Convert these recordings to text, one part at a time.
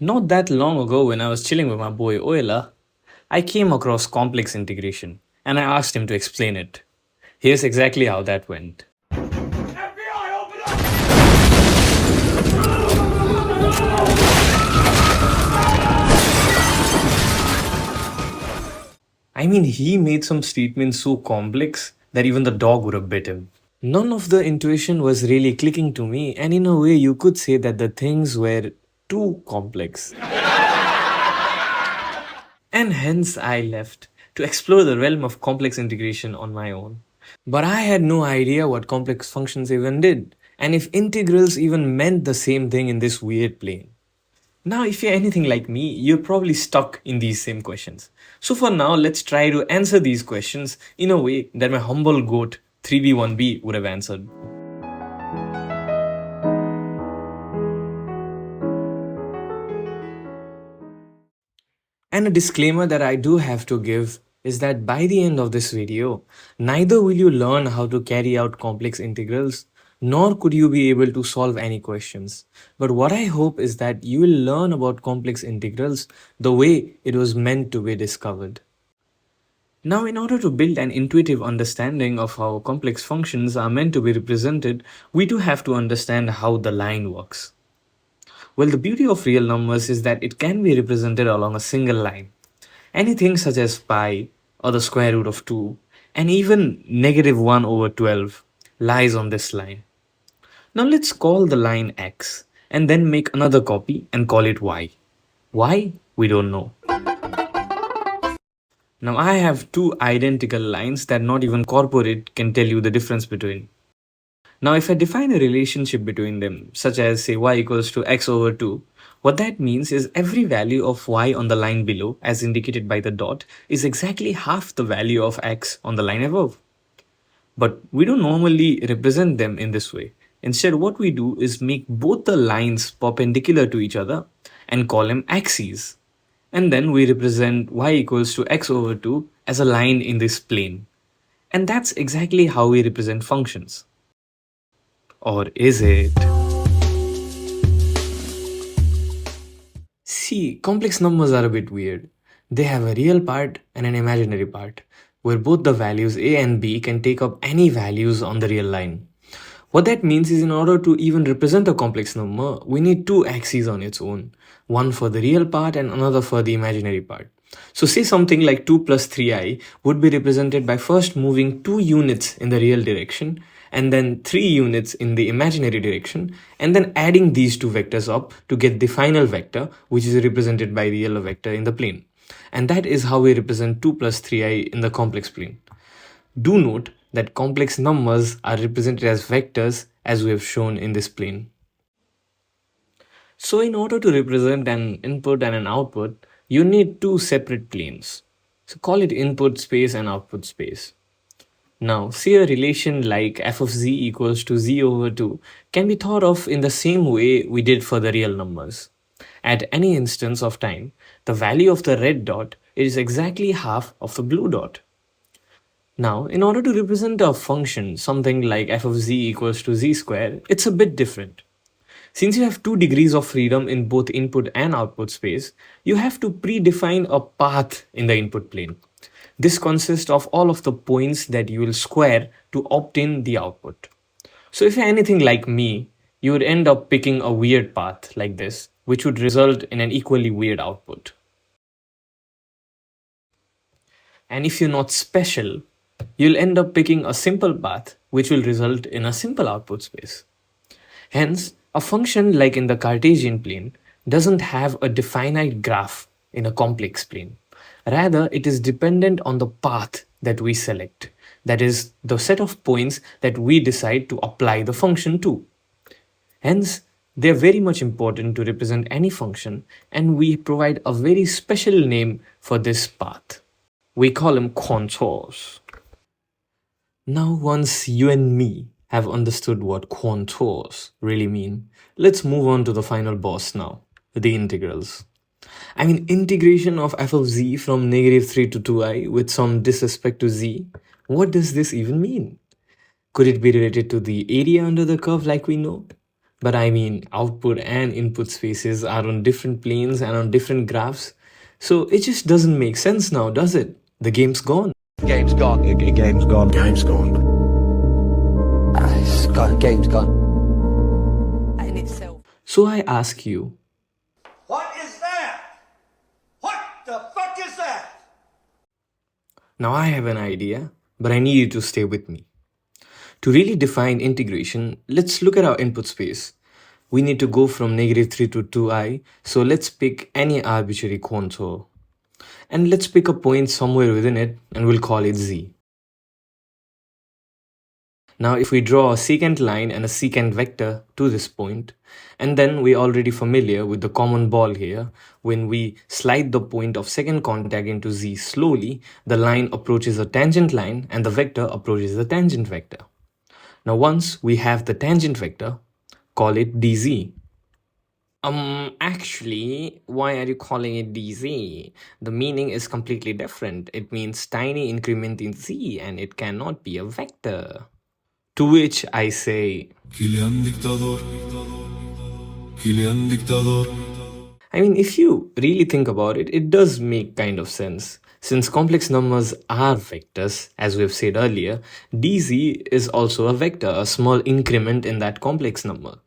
Not that long ago, when I was chilling with my boy Oela, I came across complex integration and I asked him to explain it. Here's exactly how that went. FBI, open up! I mean, he made some statements so complex that even the dog would have bit him. None of the intuition was really clicking to me, and in a way, you could say that the things were too complex. And hence, I left to explore the realm of complex integration on my own. But I had no idea what complex functions even did, and if integrals even meant the same thing in this weird plane. Now, if you're anything like me, you're probably stuck in these same questions. So, for now, let's try to answer these questions in a way that my humble goat 3B1B would have answered. And a disclaimer that I do have to give is that by the end of this video, neither will you learn how to carry out complex integrals, nor could you be able to solve any questions. But what I hope is that you will learn about complex integrals the way it was meant to be discovered. Now, in order to build an intuitive understanding of how complex functions are meant to be represented, we do have to understand how the line works. Well, the beauty of real numbers is that it can be represented along a single line. Anything such as pi or the square root of 2 and even negative 1 over 12 lies on this line. Now let's call the line x and then make another copy and call it y. Why? We don't know. Now I have two identical lines that not even corporate can tell you the difference between. Now if I define a relationship between them, such as say y equals to x over 2, what that means is every value of y on the line below, as indicated by the dot, is exactly half the value of x on the line above. But we don't normally represent them in this way. Instead, what we do is make both the lines perpendicular to each other and call them axes. And then we represent y equals to x over 2 as a line in this plane. And that's exactly how we represent functions. Or is it? See, complex numbers are a bit weird. They have a real part and an imaginary part, where both the values a and b can take up any values on the real line. What that means is in order to even represent a complex number, we need two axes on its own, one for the real part and another for the imaginary part. So say something like 2 plus 3i would be represented by first moving 2 units in the real direction and then 3 units in the imaginary direction and then adding these two vectors up to get the final vector, which is represented by the yellow vector in the plane. And that is how we represent 2 plus 3i in the complex plane. Do note that complex numbers are represented as vectors as we have shown in this plane. So in order to represent an input and an output, you need two separate planes. So call it input space and output space. Now, see a relation like f of z equals to z over 2 can be thought of in the same way we did for the real numbers. At any instance of time, the value of the red dot is exactly half of the blue dot. Now, in order to represent a function, something like f of z equals to z square, it's a bit different. Since you have 2 degrees of freedom in both input and output space, you have to predefine a path in the input plane. This consists of all of the points that you will square to obtain the output. So if you're anything like me, you would end up picking a weird path like this, which would result in an equally weird output. And if you're not special, you'll end up picking a simple path, which will result in a simple output space. Hence, a function like in the Cartesian plane doesn't have a definite graph in a complex plane. Rather, it is dependent on the path that we select. That is, the set of points that we decide to apply the function to. Hence, they are very much important to represent any function, and we provide a very special name for this path. We call them contours. Now, once you and me have understood what contours really mean, let's move on to the final boss now, the integrals. I mean, integration of f of z from negative 3 to 2i with some disrespect to z, what does this even mean? Could it be related to the area under the curve like we know? But I mean, output and input spaces are on different planes and on different graphs. So it just doesn't make sense now, does it? The game's gone. Game's gone. Game's gone. Game's gone. It's gone. Game's gone. In itself. So I ask you, What is that? What the fuck is that? now I have an idea, but I need you to stay with me. To really define integration, let's look at our input space. We need to go from -3 to 2i, so let's pick any arbitrary contour. And let's pick a point somewhere within it, and we'll call it z. Now if we draw a secant line and a secant vector to this point, and then we're already familiar with the common ball here, when we slide the point of second contact into z slowly, the line approaches a tangent line and the vector approaches the tangent vector. Now once we have the tangent vector, call it dz. Actually, why are you calling it dz? The meaning is completely different. It means tiny increment in z and it cannot be a vector. To which I say, Kylian dictador, Kylian dictador. I mean, if you really think about it, it does make kind of sense. Since complex numbers are vectors, as we've said earlier, dz is also a vector, a small increment in that complex number.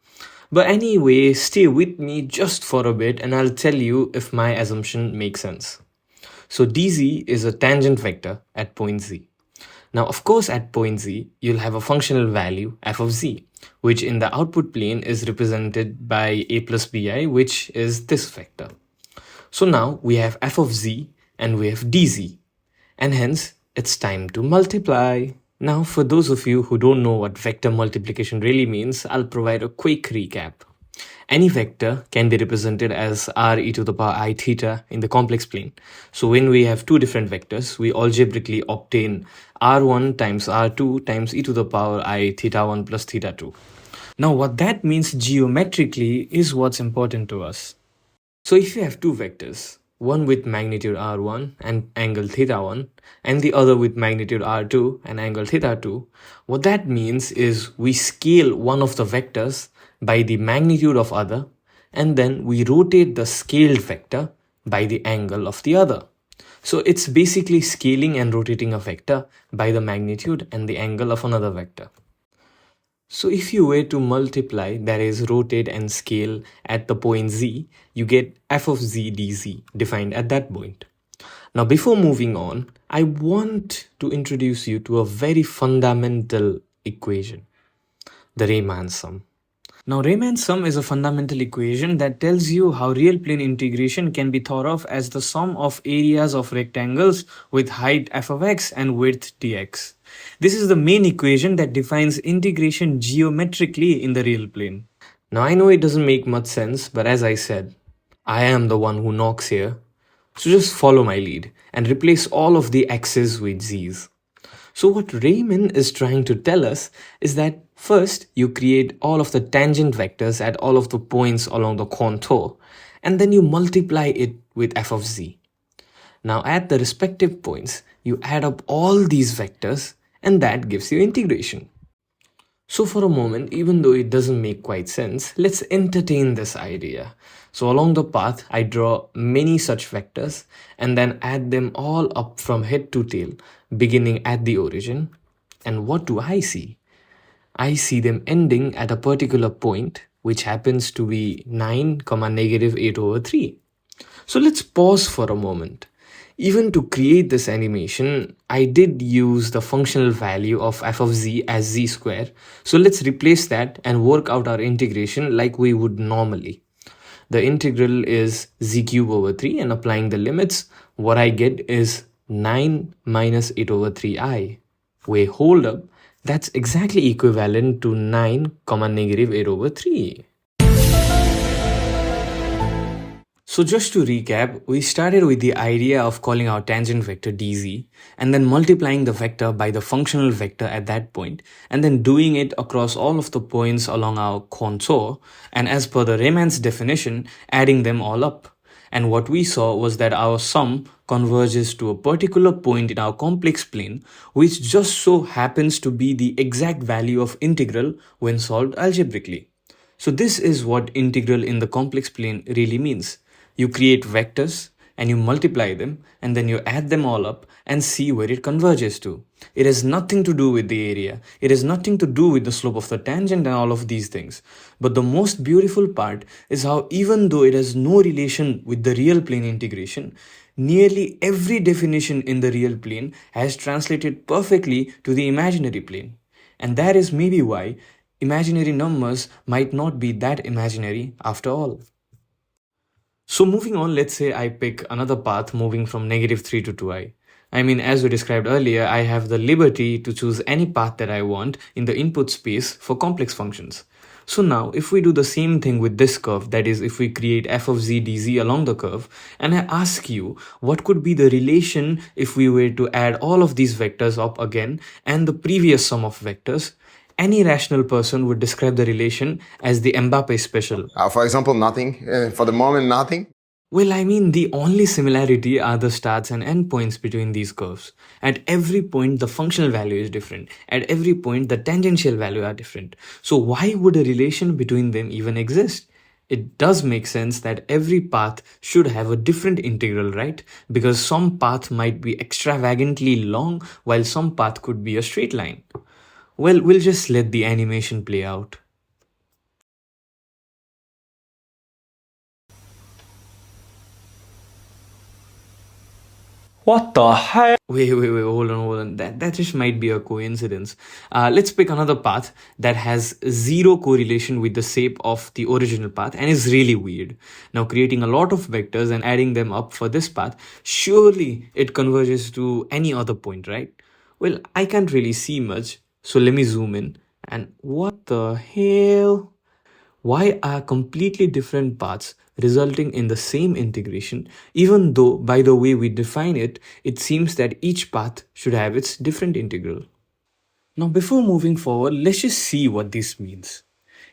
But anyway, stay with me just for a bit and I'll tell you if my assumption makes sense. So dz is a tangent vector at point z. Now, of course, at point z, you'll have a functional value f of z, which in the output plane is represented by a plus bi, which is this vector. So now we have f of z and we have dz, and hence it's time to multiply. Now, for those of you who don't know what vector multiplication really means, I'll provide a quick recap. Any vector can be represented as r e to the power I theta in the complex plane. So when we have two different vectors, we algebraically obtain r1 times r2 times e to the power I theta 1 plus theta 2. Now what that means geometrically is what's important to us. So if you have two vectors, one with magnitude r1 and angle theta 1, and the other with magnitude r2 and angle theta 2, what that means is we scale one of the vectors by the magnitude of other, and then we rotate the scaled vector by the angle of the other. So it's basically scaling and rotating a vector by the magnitude and the angle of another vector. So if you were to multiply, that is rotate and scale at the point z, you get f of z dz defined at that point. Now before moving on, I want to introduce you to a very fundamental equation, the Riemann sum. Now Riemann sum is a fundamental equation that tells you how real plane integration can be thought of as the sum of areas of rectangles with height f of x and width dx. This is the main equation that defines integration geometrically in the real plane. Now I know it doesn't make much sense, but as I said, I am the one who knocks here. So just follow my lead and replace all of the x's with z's. So what Riemann is trying to tell us is that first you create all of the tangent vectors at all of the points along the contour, and then you multiply it with f of z. Now at the respective points, you add up all these vectors and that gives you integration. So for a moment, even though it doesn't make quite sense, let's entertain this idea. So along the path, I draw many such vectors and then add them all up from head to tail, beginning at the origin. And what do I see? I see them ending at a particular point, which happens to be 9, -8/3. So let's pause for a moment. Even to create this animation, I did use the functional value of f of z as z square. So let's replace that and work out our integration like we would normally. The integral is z cube over 3, and applying the limits, what I get is 9 minus 8/3i. Wait, hold up. That's exactly equivalent to 9, -8/3. So just to recap, we started with the idea of calling our tangent vector dz and then multiplying the vector by the functional vector at that point and then doing it across all of the points along our contour and, as per the Riemann's definition, adding them all up. And what we saw was that our sum converges to a particular point in our complex plane, which just so happens to be the exact value of integral when solved algebraically. So this is what integral in the complex plane really means. You create vectors and you multiply them and then you add them all up and see where it converges to. It has nothing to do with the area. It has nothing to do with the slope of the tangent and all of these things. But the most beautiful part is how even though it has no relation with the real plane integration, nearly every definition in the real plane has translated perfectly to the imaginary plane. And that is maybe why imaginary numbers might not be that imaginary after all. So moving on, let's say I pick another path moving from -3 to 2i. I mean, as we described earlier, I have the liberty to choose any path that I want in the input space for complex functions. So now, if we do the same thing with this curve, that is, if we create f of z dz along the curve, and I ask you, what could be the relation if we were to add all of these vectors up again and the previous sum of vectors, any rational person would describe the relation as the Mbappe special. For example, nothing. For the moment, nothing. Well, I mean, the only similarity are the starts and endpoints between these curves. At every point, the functional value is different. At every point, the tangential value are different. So why would a relation between them even exist? It does make sense that every path should have a different integral, right? Because some path might be extravagantly long, while some path could be a straight line. Well, we'll just let the animation play out. What the heck? Wait, hold on. That just might be a coincidence. Let's pick another path that has zero correlation with the shape of the original path and is really weird. Now, creating a lot of vectors and adding them up for this path, surely it converges to any other point, right? Well, I can't really see much, so let me zoom in. And what the hell? Why are completely different paths resulting in the same integration, even though by the way we define it, it seems that each path should have its different integral? Now, before moving forward, let's just see what this means.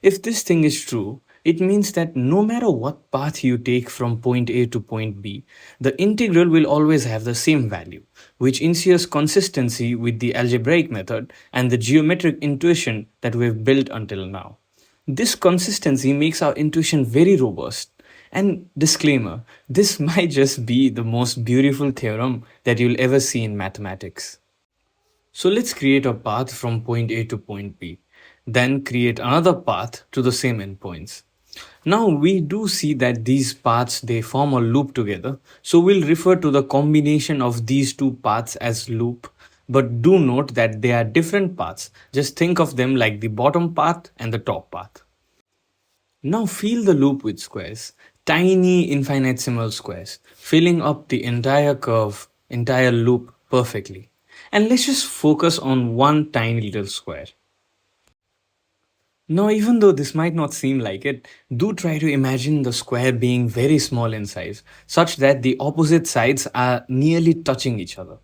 If this thing is true, it means that no matter what path you take from point A to point B, the integral will always have the same value, which ensures consistency with the algebraic method and the geometric intuition that we've built until now. This consistency makes our intuition very robust. And disclaimer, this might just be the most beautiful theorem that you'll ever see in mathematics. So let's create a path from point A to point B, then create another path to the same endpoints. Now we do see that these paths, they form a loop together, so we'll refer to the combination of these two paths as loop. But do note that they are different paths. Just think of them like the bottom path and the top path. Now fill the loop with squares, tiny infinitesimal squares, filling up the entire curve, entire loop perfectly. And let's just focus on one tiny little square. Now, even though this might not seem like it, do try to imagine the square being very small in size, such that the opposite sides are nearly touching each other.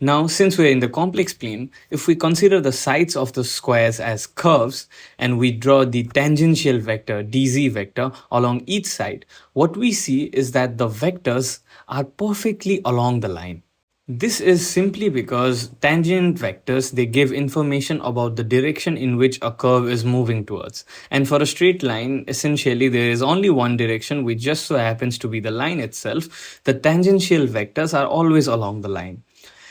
Now, since we're in the complex plane, if we consider the sides of the squares as curves and we draw the tangential vector dz vector along each side, what we see is that the vectors are perfectly along the line. This is simply because tangent vectors, they give information about the direction in which a curve is moving towards. And for a straight line, essentially there is only one direction, which just so happens to be the line itself. The tangential vectors are always along the line.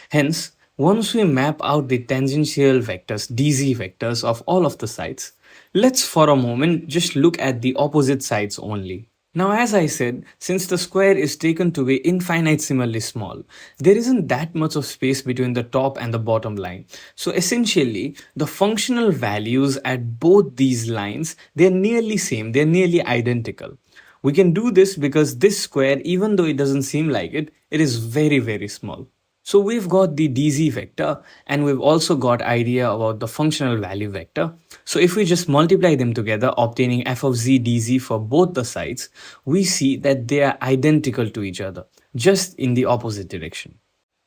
Hence, once we map out the tangential vectors, dz vectors of all of the sides, let's for a moment just look at the opposite sides only. Now, as I said, since the square is taken to be infinitesimally small, there isn't that much of space between the top and the bottom line. So essentially, the functional values at both these lines, they're nearly same, they're nearly identical. We can do this because this square, even though it doesn't seem like it, it is very, very small. So we've got the dz vector and we've also got idea about the functional value vector. So if we just multiply them together, obtaining f of z dz for both the sides, we see that they are identical to each other, just in the opposite direction.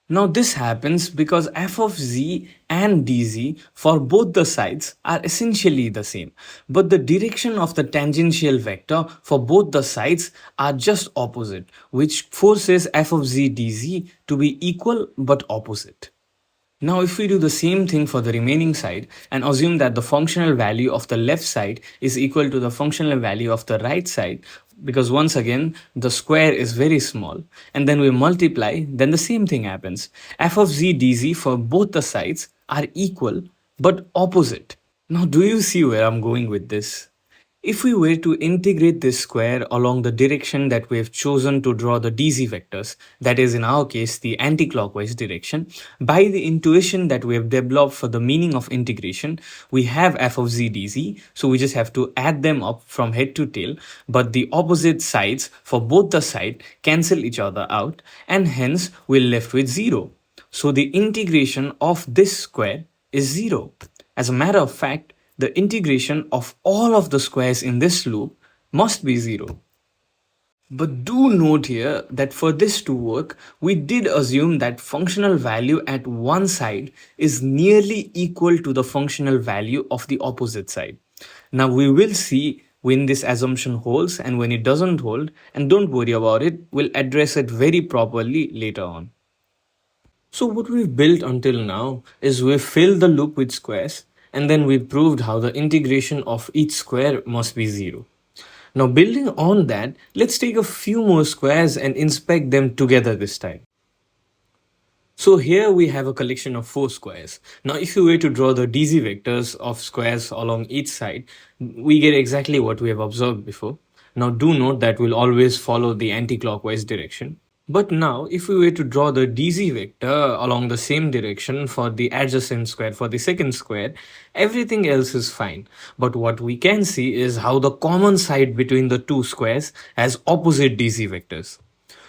Now this happens because f of z and dz for both the sides are essentially the same, but the direction of the tangential vector for both the sides are just opposite, which forces f of z dz to be equal but opposite. Now if we do the same thing for the remaining side and assume that the functional value of the left side is equal to the functional value of the right side, because once again the square is very small, and then we multiply, then the same thing happens. F of z dz for both the sides are equal but opposite. Now do you see where I'm going with this? If we were to integrate this square along the direction that we have chosen to draw the dz vectors, that is in our case the anti-clockwise direction, by the intuition that we have developed for the meaning of integration, we have f of z dz, so we just have to add them up from head to tail, but the opposite sides for both the side cancel each other out, and hence we're left with 0. So the integration of this square is 0. As a matter of fact, the integration of all of the squares in this loop must be 0. But do note here that for this to work, we did assume that functional value at one side is nearly equal to the functional value of the opposite side. Now we will see when this assumption holds and when it doesn't hold, and don't worry about it, we'll address it very properly later on. So what we've built until now is we've filled the loop with squares, and then we proved how the integration of each square must be 0. Now building on that, let's take a few more squares and inspect them together this time. So here we have a collection of 4 squares. Now if you were to draw the dz vectors of squares along each side, we get exactly what we have observed before. Now do note that we'll always follow the anti-clockwise direction. But now, if we were to draw the dz vector along the same direction for the adjacent square, for the second square, everything else is fine. But what we can see is how the common side between the two squares has opposite dz vectors.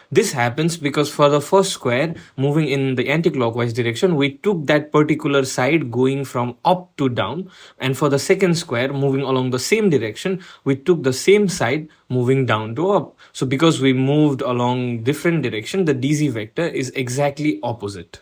This happens because for the first square, moving in the anti-clockwise direction, we took that particular side going from up to down. And for the second square, moving along the same direction, we took the same side moving down to up. So because we moved along different direction, the dz vector is exactly opposite.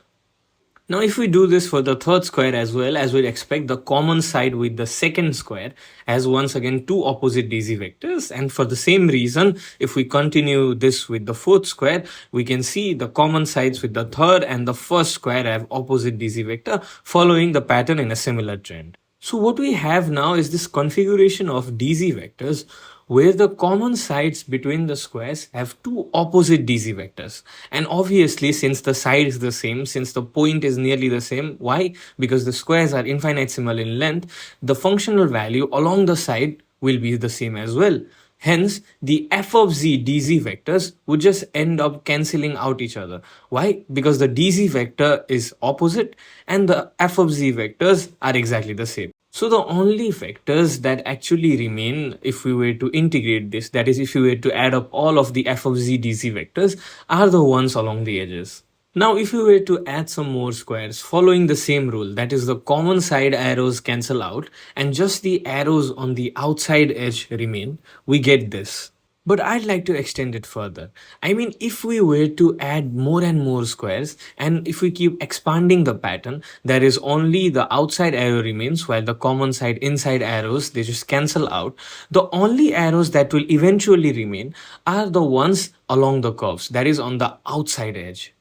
Now if we do this for the third square as well, as we'd expect, the common side with the second square has once again two opposite dz vectors, and for the same reason, if we continue this with the fourth square, we can see the common sides with the third and the first square have opposite dz vector, following the pattern in a similar trend. So what we have now is this configuration of dz vectors where the common sides between the squares have two opposite dz vectors. And obviously, since the side is the same, since the point is nearly the same, why? Because the squares are infinitesimal in length, the functional value along the side will be the same as well. Hence, the f of z dz vectors would just end up cancelling out each other. Why? Because the dz vector is opposite and the f of z vectors are exactly the same. So the only vectors that actually remain if we were to integrate this, that is if we were to add up all of the f of z dz vectors, are the ones along the edges. Now if we were to add some more squares following the same rule, that is the common side arrows cancel out and just the arrows on the outside edge remain, we get this. But I'd like to extend it further. I mean, if we were to add more and more squares, and if we keep expanding the pattern, there is only the outside arrow remains, while the common side inside arrows, they just cancel out. The only arrows that will eventually remain are the ones along the curves, that is on the outside edge.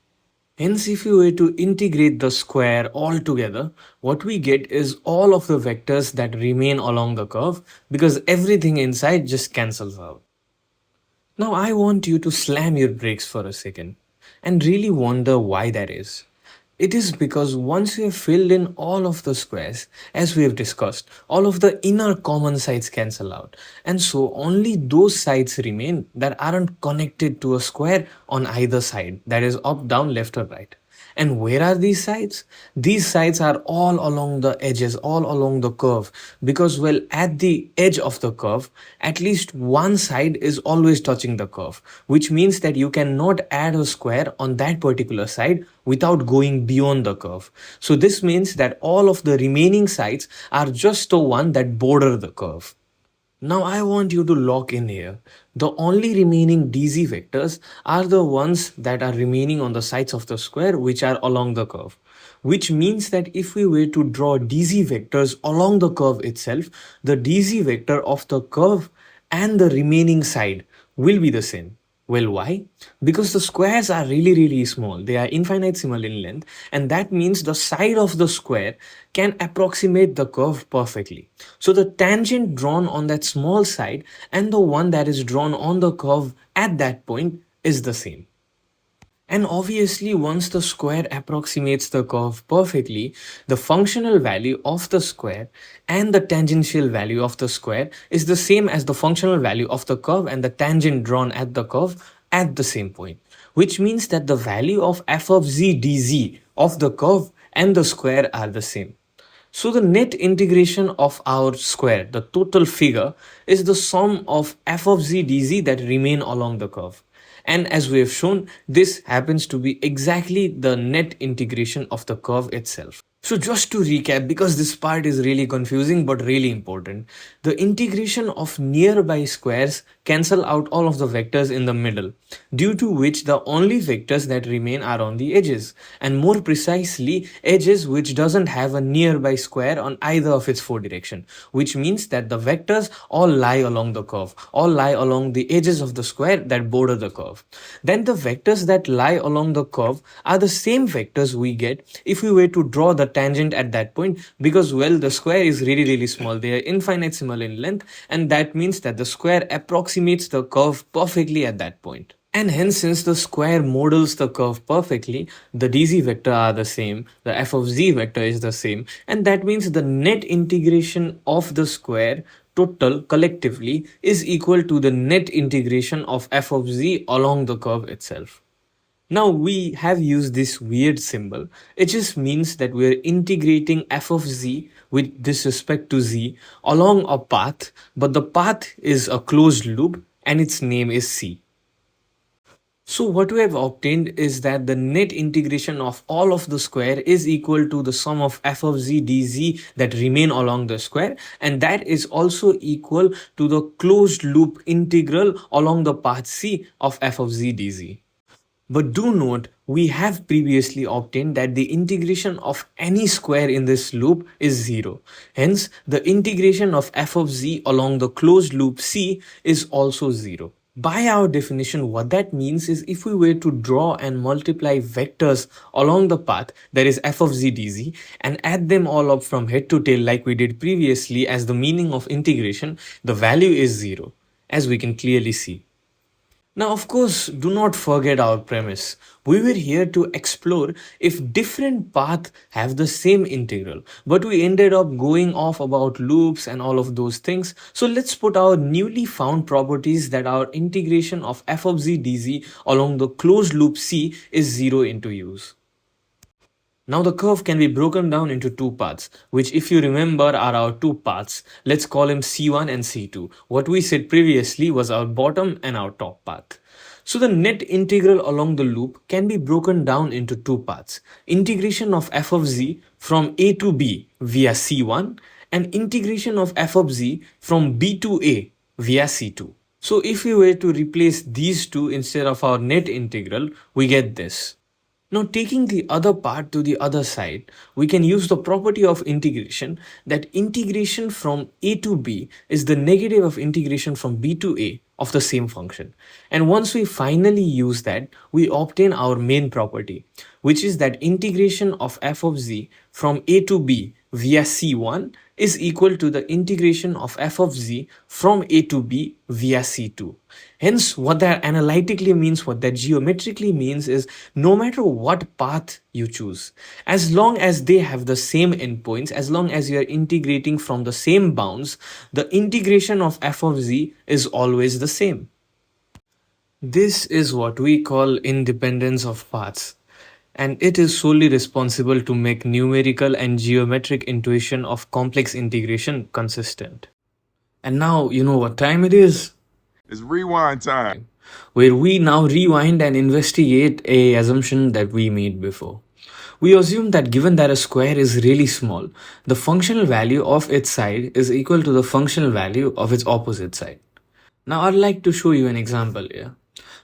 Hence, if we were to integrate the square all together, what we get is all of the vectors that remain along the curve, because everything inside just cancels out. Now I want you to slam your brakes for a second and really wonder why that is. It is because once we have filled in all of the squares, as we have discussed, all of the inner common sides cancel out. And so only those sides remain that aren't connected to a square on either side, that is up, down, left or right. And where are these sides? These sides are all along the edges, all along the curve, because well, at the edge of the curve, at least one side is always touching the curve, which means that you cannot add a square on that particular side without going beyond the curve. So this means that all of the remaining sides are just the one that border the curve. Now I want you to lock in here. The only remaining dz vectors are the ones that are remaining on the sides of the square, which are along the curve. Which means that if we were to draw dz vectors along the curve itself, the dz vector of the curve and the remaining side will be the same. Well, why? Because the squares are really small. They are infinitesimal in length, and that means the side of the square can approximate the curve perfectly. So the tangent drawn on that small side and the one that is drawn on the curve at that point is the same. And obviously, once the square approximates the curve perfectly, the functional value of the square and the tangential value of the square is the same as the functional value of the curve and the tangent drawn at the curve at the same point. Which means that the value of f of z dz of the curve and the square are the same. So the net integration of our square, the total figure, is the sum of f of z dz that remain along the curve. And as we have shown, this happens to be exactly the net integration of the curve itself. So just to recap, because this part is really confusing but really important, the integration of nearby squares cancel out all of the vectors in the middle, due to which the only vectors that remain are on the edges, and more precisely, edges which doesn't have a nearby square on either of its four directions, which means that the vectors all lie along the curve, all lie along the edges of the square that border the curve. Then the vectors that lie along the curve are the same vectors we get if we were to draw the tangent at that point, because well, the square is really small. They are infinitesimal in length, and that means that the square approximates the curve perfectly at that point. And hence, since the square models the curve perfectly, the dz vector are the same, the f of z vector is the same, and that means the net integration of the square total collectively is equal to the net integration of f of z along the curve itself. Now we have used this weird symbol. It just means that we're integrating f of z with this respect to z along a path, but the path is a closed loop and its name is c. So what we have obtained is that the net integration of all of the square is equal to the sum of f of z dz that remain along the square, and that is also equal to the closed loop integral along the path c of f of z dz. But do note, we have previously obtained that the integration of any square in this loop is 0. Hence, the integration of f of z along the closed loop c is also 0. By our definition, what that means is if we were to draw and multiply vectors along the path, that is f of z dz, and add them all up from head to tail like we did previously as the meaning of integration, the value is 0, as we can clearly see. Now, of course, do not forget our premise. We were here to explore if different paths have the same integral, but we ended up going off about loops and all of those things. So let's put our newly found properties that our integration of f of z dz along the closed loop c is 0 into use. Now the curve can be broken down into two paths, which if you remember are our two paths. Let's call them C1 and C2. What we said previously was our bottom and our top path. So the net integral along the loop can be broken down into two paths. Integration of f of z from a to b via C1 and integration of f of z from b to a via C2. So if we were to replace these two instead of our net integral, we get this. Now taking the other part to the other side, we can use the property of integration that integration from a to b is the negative of integration from b to a of the same function. And once we finally use that, we obtain our main property, which is that integration of f of z from a to b via C1 is equal to the integration of f of z from a to b via C2. Hence, what that analytically means, what that geometrically means is no matter what path you choose, as long as they have the same endpoints, as long as you are integrating from the same bounds, the integration of f of z is always the same. This is what we call independence of paths, and it is solely responsible to make numerical and geometric intuition of complex integration consistent. And now you know what time it is? It's rewind time. Where we now rewind and investigate a assumption that we made before. We assume that given that a square is really small, the functional value of its side is equal to the functional value of its opposite side. Now I'd like to show you an example here.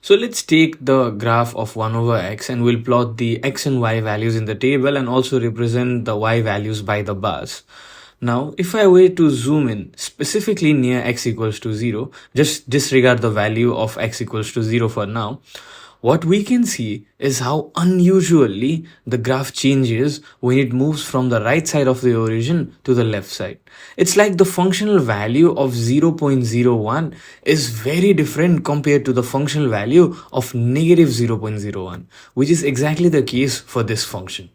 So let's take the graph of 1 over x and we'll plot the x and y values in the table and also represent the y values by the bars. Now, if I were to zoom in specifically near x equals to 0, just disregard the value of x equals to 0 for now, what we can see is how unusually the graph changes when it moves from the right side of the origin to the left side. It's like the functional value of 0.01 is very different compared to the functional value of negative 0.01, which is exactly the case for this function.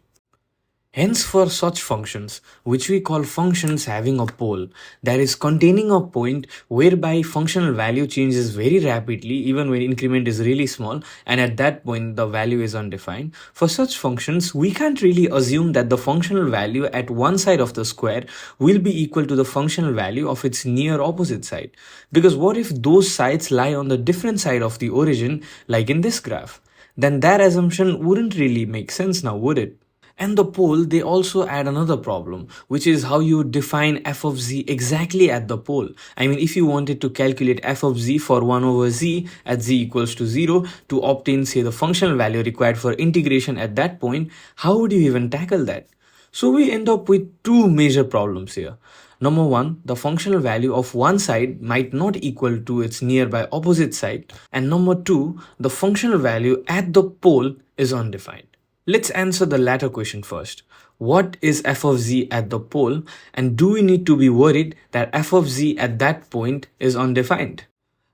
Hence, for such functions, which we call functions having a pole, that is containing a point whereby functional value changes very rapidly even when increment is really small, and at that point the value is undefined. For such functions, we can't really assume that the functional value at one side of the square will be equal to the functional value of its near opposite side. Because what if those sides lie on the different side of the origin, like in this graph? Then that assumption wouldn't really make sense now, would it? And the pole, they also add another problem, which is how you define f of z exactly at the pole. I mean, if you wanted to calculate f of z for 1 over z at z equals to 0 to obtain, say, the functional value required for integration at that point, how would you even tackle that? So we end up with two major problems here. Number one, the functional value of one side might not equal to its nearby opposite side. And number two, the functional value at the pole is undefined. Let's answer the latter question first. What is f of z at the pole, and do we need to be worried that f of z at that point is undefined?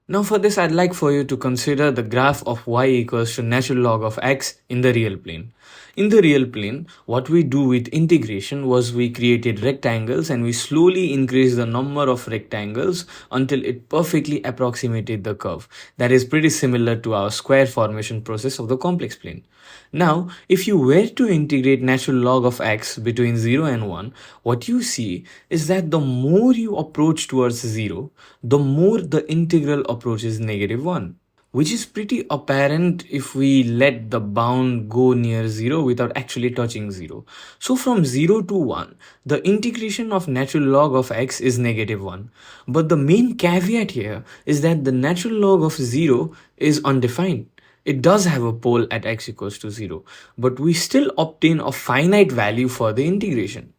Now for this, I'd like for you to consider the graph of y equals to natural log of x in the real plane. In the real plane, what we do with integration was we created rectangles and we slowly increased the number of rectangles until it perfectly approximated the curve. That is pretty similar to our square formation process of the complex plane. Now, if you were to integrate natural log of x between 0 and 1, what you see is that the more you approach towards 0, the more the integral approaches negative 1. Which is pretty apparent if we let the bound go near 0 without actually touching 0. So from 0 to 1, the integration of natural log of x is negative 1. But the main caveat here is that the natural log of 0 is undefined. It does have a pole at x equals to 0, but we still obtain a finite value for the integration.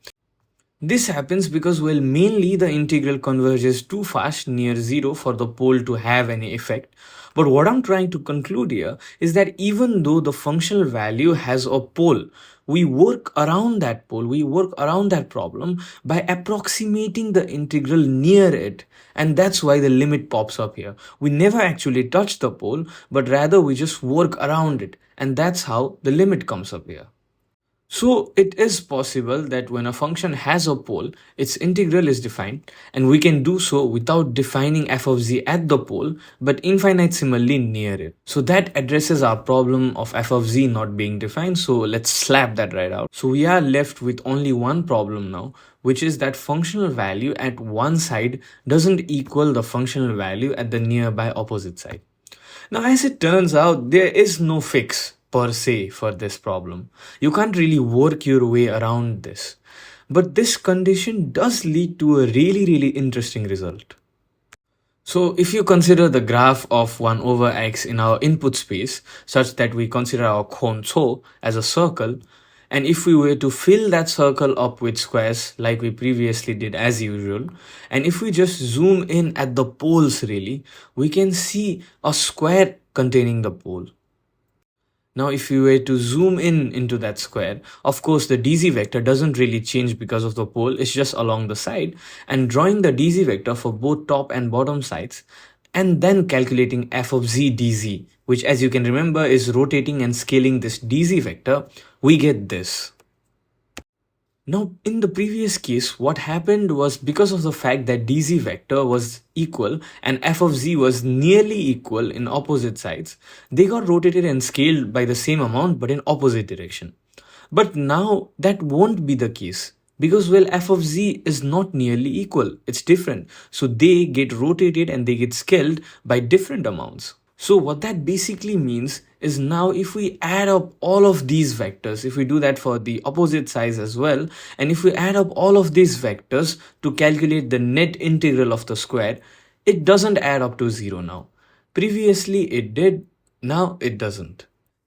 This happens because, well, mainly the integral converges too fast near 0 for the pole to have any effect. But what I'm trying to conclude here is that even though the functional value has a pole, we work around that pole, we work around that problem by approximating the integral near it. And that's why the limit pops up here. We never actually touch the pole, but rather we just work around it. And that's how the limit comes up here. So it is possible that when a function has a pole, its integral is defined, and we can do so without defining f of z at the pole, but infinitesimally near it. So that addresses our problem of f of z not being defined, so let's slap that right out. So we are left with only one problem now, which is that functional value at one side doesn't equal the functional value at the nearby opposite side. Now, as it turns out, there is no fix per se for this problem. You can't really work your way around this. But this condition does lead to a really interesting result. So if you consider the graph of 1 over x in our input space such that we consider our cone as a circle, and if we were to fill that circle up with squares like we previously did as usual, and if we just zoom in at the poles really, we can see a square containing the pole. Now, if you were to zoom in into that square, of course, the dz vector doesn't really change because of the pole, it's just along the side. And drawing the dz vector for both top and bottom sides, and then calculating f of z dz, which as you can remember is rotating and scaling this dz vector, we get this. Now, in the previous case, what happened was because of the fact that dz vector was equal and f of z was nearly equal in opposite sides, they got rotated and scaled by the same amount but in opposite direction. But now that won't be the case because, well, f of z is not nearly equal, it's different. So they get rotated and they get scaled by different amounts. So what that basically means is now if we add up all of these vectors, if we do that for the opposite sides as well, and if we add up all of these vectors to calculate the net integral of the square, it doesn't add up to 0 now. Previously it did, now it doesn't.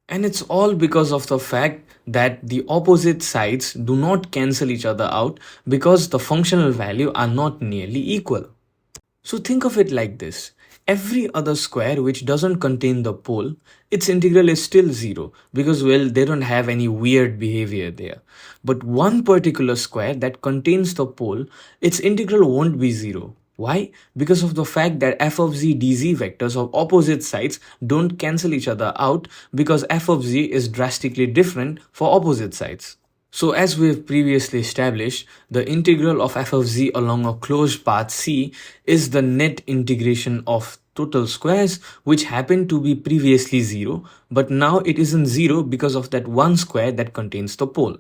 And it's all because of the fact that the opposite sides do not cancel each other out because the functional value are not nearly equal. So think of it like this. Every other square which doesn't contain the pole, its integral is still 0 because, well, they don't have any weird behavior there. But one particular square that contains the pole, its integral won't be 0. Why? Because of the fact that f of z dz vectors of opposite sides don't cancel each other out because f of z is drastically different for opposite sides. So as we've previously established, the integral of f of z along a closed path C is the net integration of total squares which happened to be previously 0, but now it isn't 0 because of that one square that contains the pole.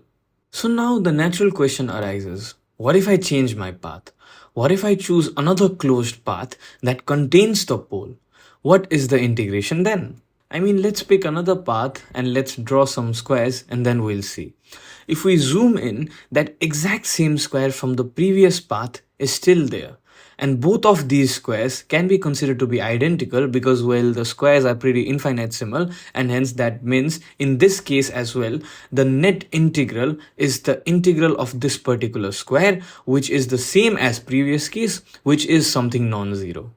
So now the natural question arises, what if I change my path? What if I choose another closed path that contains the pole? What is the integration then? I mean, let's pick another path and let's draw some squares and then we'll see. If we zoom in, that exact same square from the previous path is still there. And both of these squares can be considered to be identical because, well, the squares are pretty infinitesimal, and hence that means in this case as well, the net integral is the integral of this particular square, which is the same as previous case, which is something non-zero.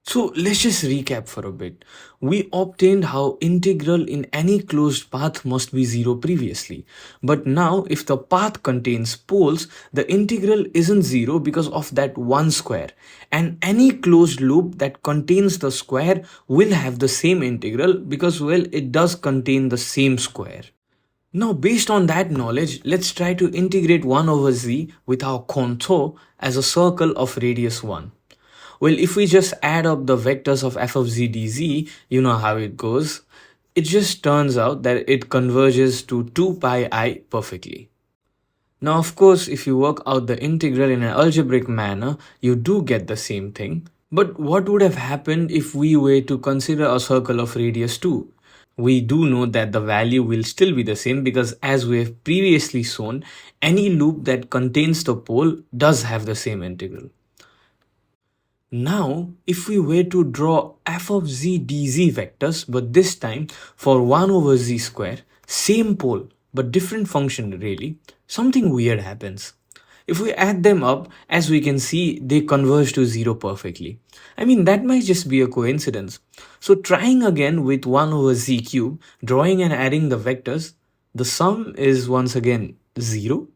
So let's just recap for a bit. We obtained how integral in any closed path must be 0 previously. But now if the path contains poles, the integral isn't 0 because of that one square. And any closed loop that contains the square will have the same integral because, well, it does contain the same square. Now based on that knowledge, let's try to integrate 1 over z with our contour as a circle of radius 1. Well, if we just add up the vectors of f of z dz, you know how it goes. It just turns out that it converges to 2 pi I perfectly. Now, of course, if you work out the integral in an algebraic manner, you do get the same thing. But what would have happened if we were to consider a circle of radius 2? We do know that the value will still be the same because, as we have previously shown, any loop that contains the pole does have the same integral. Now, if we were to draw f of z dz vectors, but this time for 1 over z square, same pole, but different function really, something weird happens. If we add them up, as we can see, they converge to 0 perfectly. I mean, that might just be a coincidence. So trying again with 1 over z cube, drawing and adding the vectors, the sum is once again 0.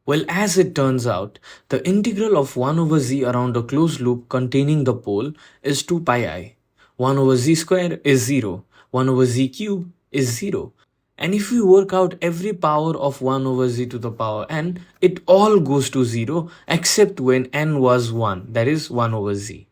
Well, as it turns out, the integral of 1 over z around a closed loop containing the pole is 2 pi I. 1 over z square is 0. 1 over z cube is 0. And if we work out every power of 1 over z to the power n, it all goes to 0 except when n was 1, that is 1 over z.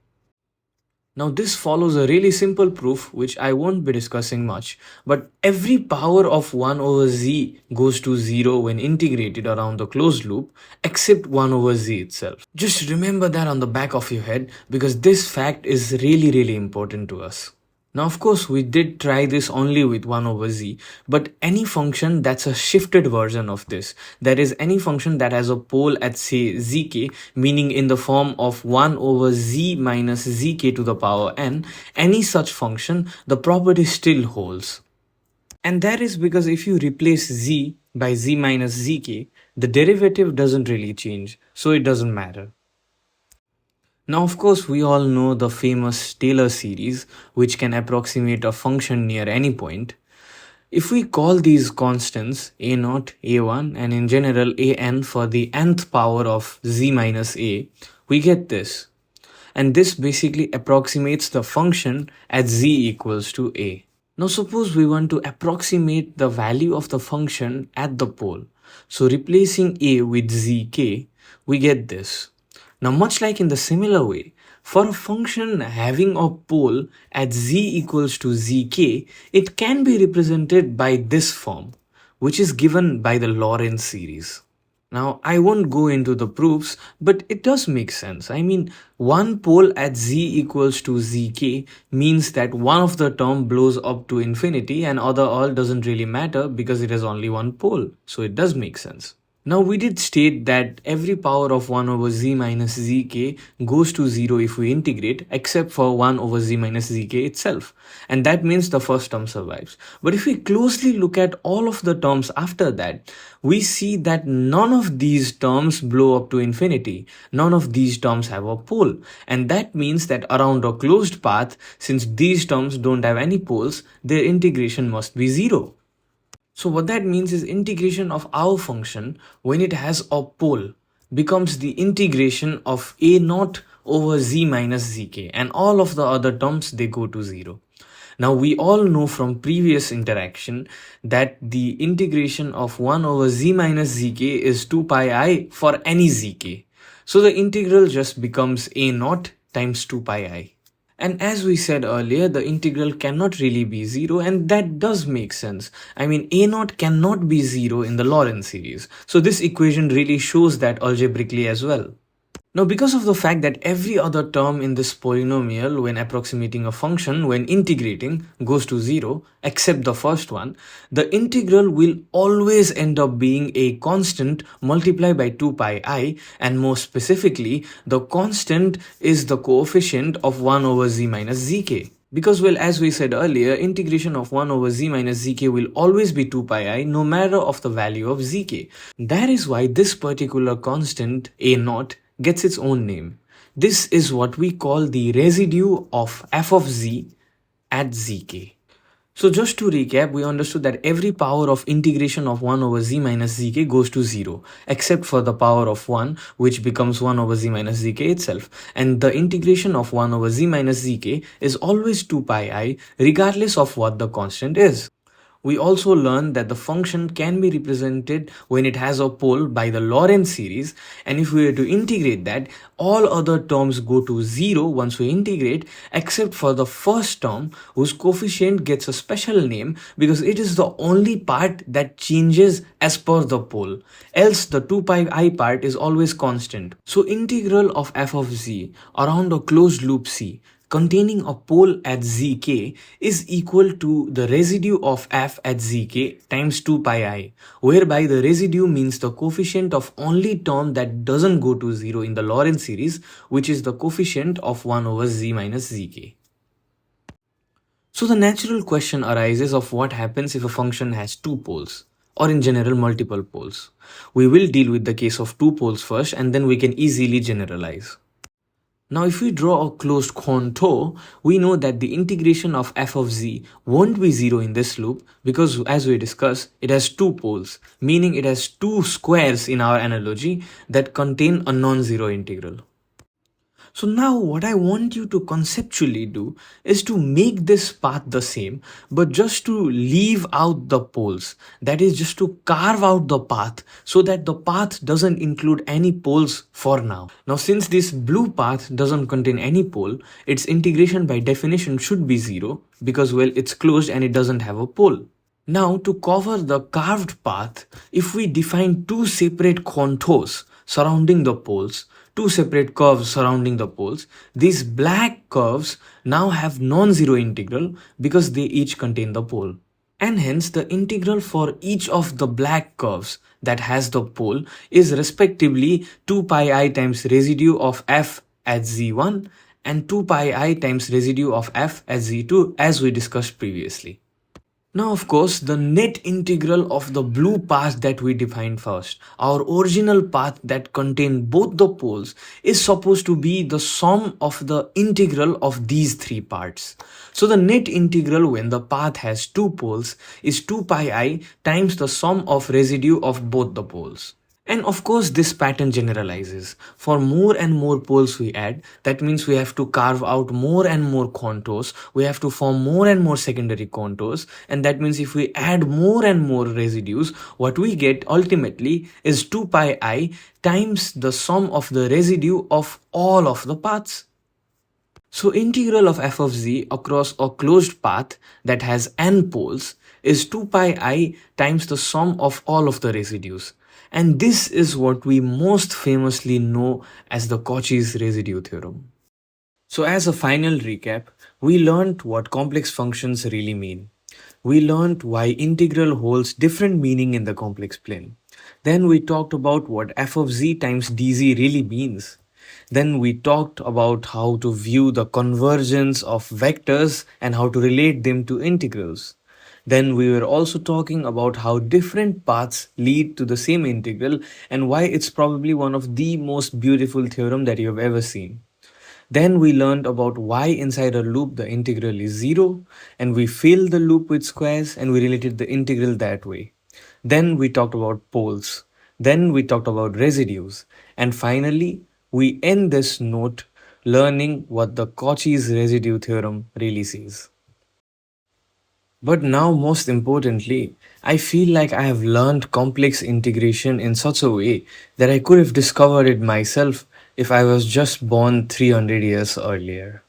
Now this follows a really simple proof which I won't be discussing much, but every power of 1 over z goes to 0 when integrated around the closed loop except 1 over z itself. Just remember that on the back of your head because this fact is really important to us. Now of course we did try this only with 1 over z, but any function that's a shifted version of this, that is any function that has a pole at say zk, meaning in the form of 1 over z minus zk to the power n, any such function, the property still holds. And that is because if you replace z by z minus zk, the derivative doesn't really change, so it doesn't matter. Now, of course, we all know the famous Taylor series, which can approximate a function near any point. If we call these constants a0, a1, and in general an for the nth power of z minus a, we get this. And this basically approximates the function at z equals to a. Now, suppose we want to approximate the value of the function at the pole. So, replacing a with zk, we get this. Now, much like in the similar way, for a function having a pole at z equals to zk, it can be represented by this form, which is given by the Lorentz series. Now, I won't go into the proofs, but it does make sense. I mean, one pole at z equals to zk means that one of the term blows up to infinity and other all doesn't really matter because it has only one pole. So it does make sense. Now we did state that every power of 1 over z minus zk goes to 0 if we integrate, except for 1 over z minus zk itself. And that means the first term survives. But if we closely look at all of the terms after that, we see that none of these terms blow up to infinity. None of these terms have a pole. And that means that around a closed path, since these terms don't have any poles, their integration must be 0. So what that means is integration of our function when it has a pole becomes the integration of a naught over z minus zk, and all of the other terms, they go to 0. Now we all know from previous interaction that the integration of 1 over z minus zk is 2 pi I for any zk. So the integral just becomes a naught times 2 pi I. And as we said earlier, the integral cannot really be 0, and that does make sense. I mean, a naught cannot be 0 in the Lorentz series. So this equation really shows that algebraically as well. Now, because of the fact that every other term in this polynomial when approximating a function, when integrating, goes to 0, except the first one, the integral will always end up being a constant multiplied by 2 pi I, and more specifically, the constant is the coefficient of 1 over z minus zk. Because, well, as we said earlier, integration of 1 over z minus zk will always be 2 pi I no matter of the value of zk. That is why this particular constant, a naught, gets its own name. This is what we call the residue of f of z at zk. So just to recap, we understood that every power of integration of 1 over z minus zk goes to 0, except for the power of 1, which becomes 1 over z minus zk itself. And the integration of 1 over z minus zk is always 2 pi I, regardless of what the constant is. We also learned that the function can be represented when it has a pole by the Lorentz series, and if we were to integrate that, all other terms go to 0 once we integrate, except for the first term whose coefficient gets a special name because it is the only part that changes as per the pole. Else the 2 pi I part is always constant. So integral of f of z around a closed loop C containing a pole at zk is equal to the residue of f at zk times 2 pi I, whereby the residue means the coefficient of only term that doesn't go to 0 in the Lorentz series, which is the coefficient of 1 over z minus zk. So the natural question arises of what happens if a function has two poles, or in general multiple poles. We will deal with the case of two poles first, and then we can easily generalize. Now if we draw a closed contour, we know that the integration of f of z won't be 0 in this loop because, as we discussed, it has two poles, meaning it has two squares in our analogy that contain a non-zero integral. So now what I want you to conceptually do is to make this path the same, but just to leave out the poles. That is, just to carve out the path so that the path doesn't include any poles for now. Now since this blue path doesn't contain any pole, its integration by definition should be 0 because, well, it's closed and it doesn't have a pole. Now to cover the carved path, if we define two separate contours surrounding the poles, two separate curves surrounding the poles, these black curves now have non-zero integral because they each contain the pole. And hence the integral for each of the black curves that has the pole is respectively 2 pi I times residue of f at z1 and 2 pi I times residue of f at z2, as we discussed previously. Now, of course, the net integral of the blue path that we defined first, our original path that contained both the poles, is supposed to be the sum of the integral of these three parts. So the net integral when the path has two poles is 2 pi I times the sum of residue of both the poles. And of course, this pattern generalizes. For more and more poles we add, that means we have to carve out more and more contours, we have to form more and more secondary contours, and that means if we add more and more residues, what we get ultimately is 2 pi I times the sum of the residue of all of the paths. So integral of f of z across a closed path that has n poles is 2 pi I times the sum of all of the residues. And this is what we most famously know as the Cauchy's residue theorem. So as a final recap, we learned what complex functions really mean. We learned why integral holds different meaning in the complex plane. Then we talked about what f of z times dz really means. Then we talked about how to view the convergence of vectors and how to relate them to integrals. Then we were also talking about how different paths lead to the same integral and why it's probably one of the most beautiful theorem that you have ever seen. Then we learned about why inside a loop the integral is 0, and we filled the loop with squares and we related the integral that way. Then we talked about poles. Then we talked about residues. And finally, we end this note learning what the Cauchy's residue theorem really says. But now, most importantly, I feel like I have learned complex integration in such a way that I could have discovered it myself if I was just born 300 years earlier.